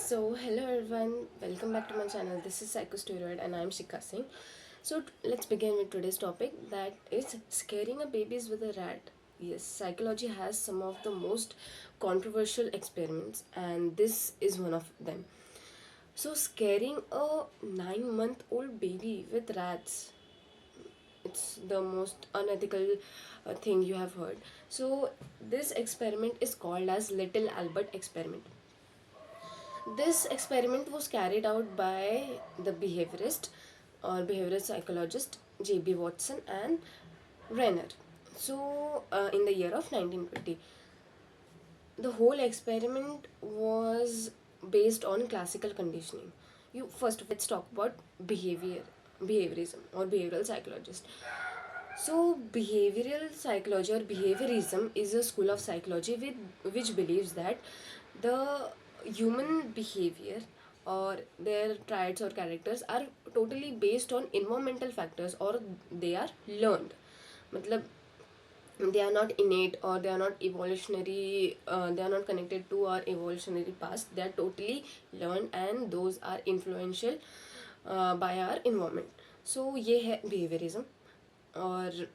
Hello everyone, welcome back to my channel. This is Psychosteroid and I'm Shikha Singh. Let's begin with today's topic, that is scaring a babies with a rat. Yes, psychology has some of the most controversial experiments, and this is one of them. Scaring a 9-month-old baby with rats, it's the most unethical thing you have heard. This experiment is called as Little Albert experiment. This experiment was carried out by the behaviorist or behavioral psychologist JB Watson and Rayner. In the year of 1920, the whole experiment was based on classical conditioning. You first let's talk about behaviorism or behavioral psychologist. Behavioral psychology or behaviorism is a school of psychology which believes that the human behavior or their traits or characters are totally based on environmental factors, or they are learned. मतलब they are not innate, or they are not evolutionary, they are not connected to our evolutionary past. They are totally learned, and those are influential by our environment. ये है behaviorism. और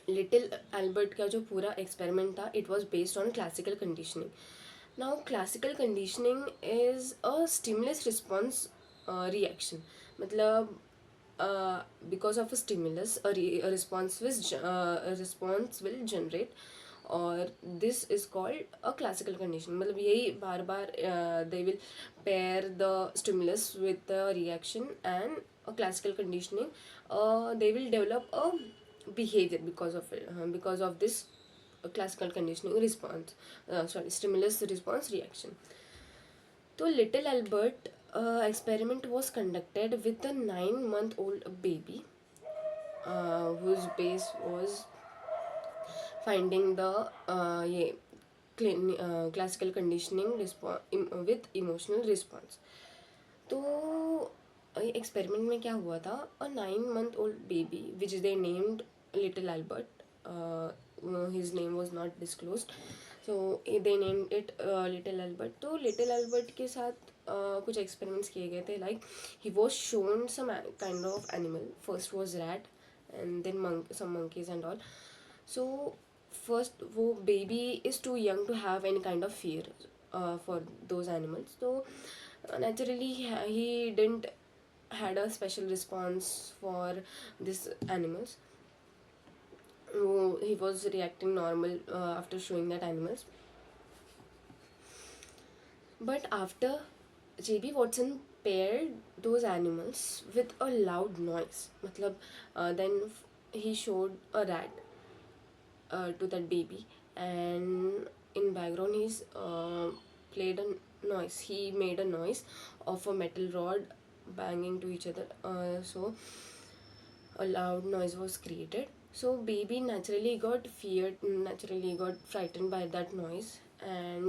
little Albert का जो पूरा experiment था, it was based on classical conditioning. Now classical conditioning is a stimulus response reaction. मतलब because of a stimulus a response will generate, और this is called a classical conditioning. मतलब यही बार बार they will pair the stimulus with the reaction and a classical conditioning. They will develop a behavior because of this classical conditioning response, stimulus response reaction. So Little Albert experiment was conducted with a 9-month-old baby, whose base was finding the classical conditioning with emotional response. तो experiment में क्या हुआ था, a 9-month-old baby which they named Little Albert. His name was not disclosed, so they named it Little Albert. तो little Albert के साथ कुछ experiments किए गए थे. Like he was shown some kind of animal. First was rat and then some monkeys and all. So first वो baby is too young to have any kind of fear for those animals. So naturally he didn't had a special response for these animals. He was reacting normal after showing that animals. But after JB Watson paired those animals with a loud noise, मतलब then he showed a rat to that baby, and in background he's played a noise. He made a noise of a metal rod banging to each other. So a loud noise was created. So baby naturally got frightened by that noise, and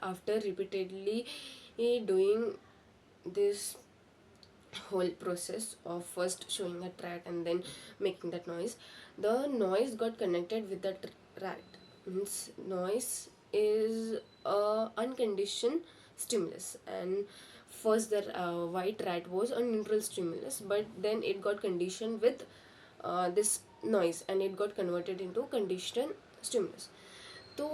after repeatedly doing this whole process of first showing a rat and then making that noise, the noise got connected with that rat. Means noise is a unconditioned stimulus, and first the white rat was a neutral stimulus, but then it got conditioned with this noise, and it got converted into conditioned stimulus. So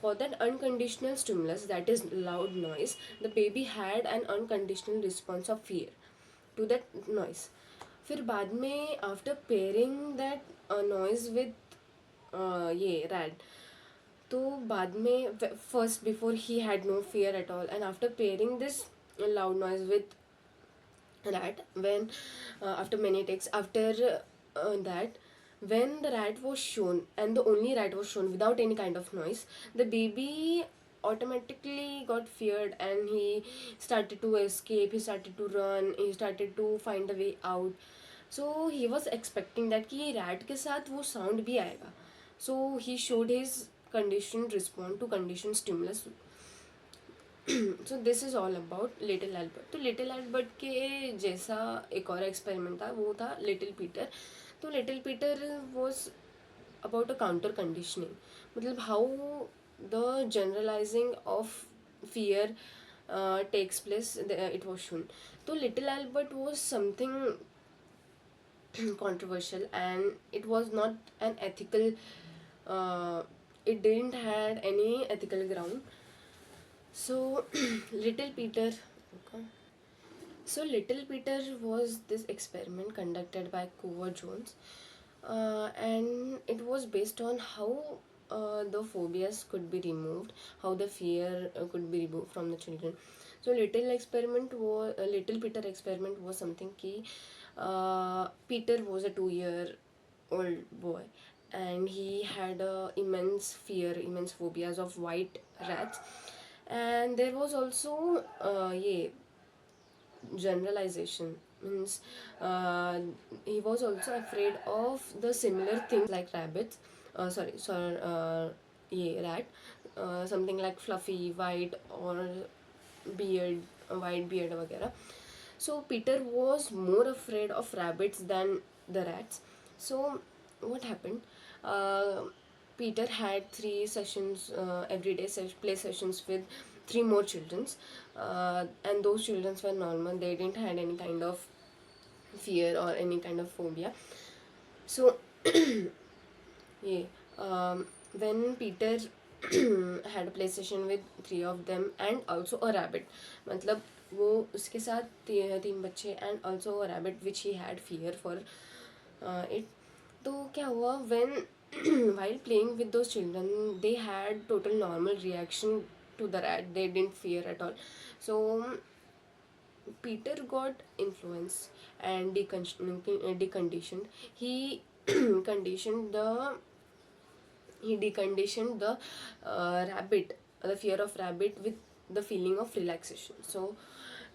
for that unconditional stimulus, that is loud noise, the baby had an unconditional response of fear to that noise. फिर बाद में after pairing that noise with ये rat, तो बाद में first before he had no fear at all, and after pairing this loud noise with rat, when after many takes, after that, when the rat was shown and the only rat was shown without any kind of noise, the baby automatically got feared, and he started to escape, he started to run, he started to find a way out. So he was expecting that कि rat के साथ वो sound भी आएगा. So he showed his conditioned response to conditioned stimulus. So this is all about little Albert. तो little Albert के जैसा एक और एक्सपेरिमेंट था, वो था लिटिल पीटर. तो little Peter was about a counter conditioning. मतलब how the generalising of fear takes place, it was shown. So Little Albert was something controversial, and it was not an ethical, uh, it didn't had any ethical ground. So Little Peter, okay. So Little Peter was this experiment conducted by Coover Jones, and it was based on how the phobias could be removed, how the fear could be removed from the children. So Little Peter experiment was something key. Peter was a 2 year old boy, and he had immense fear, immense phobias of white rats. And there was also yeah, generalization, means he was also afraid of the similar things like rabbits, sorry, yeah, rat, something like fluffy white or beard, white beard वगैरह. So Peter was more afraid of rabbits than the rats. So what happened, uh, Peter had 3 sessions, everyday play sessions with 3 more children, and those children were normal. They didn't had any kind of fear or any kind of phobia. So yeah, when Peter had a play session with 3 of them and also a rabbit, मतलब वो उसके साथ 3 बच्चे and also a rabbit which he had fear for it. तो क्या हुआ, when while playing with those children, they had total normal reaction to the rat. They didn't fear at all. So Peter got influenced and deconditioned. He conditioned the he deconditioned the rabbit, the fear of rabbit, with the feeling of relaxation. So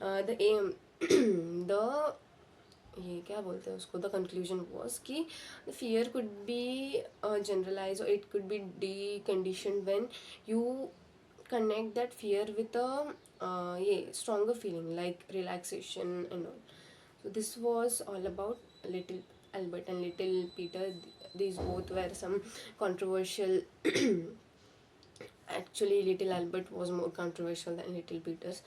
the aim, the ये क्या बोलते हैं उसको, the conclusion was कि the fear could be generalise, और it could be deconditioned when you connect that fear with a yeah, stronger feeling like relaxation and all. So this was all about Little Albert and Little Peter. These both were some controversial. Actually, Little Albert was more controversial than Little Peter's,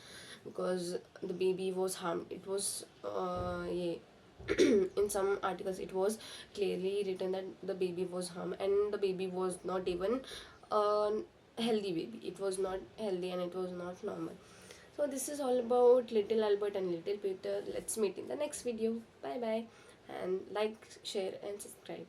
because the baby was harmed. It was yeah, in some articles it was clearly written that the baby was harmed, and the baby was not even a healthy baby. It was not healthy and it was not normal. So this is all about Little Albert and Little Peter. Let's meet in the next video. Bye bye, and like, share and subscribe.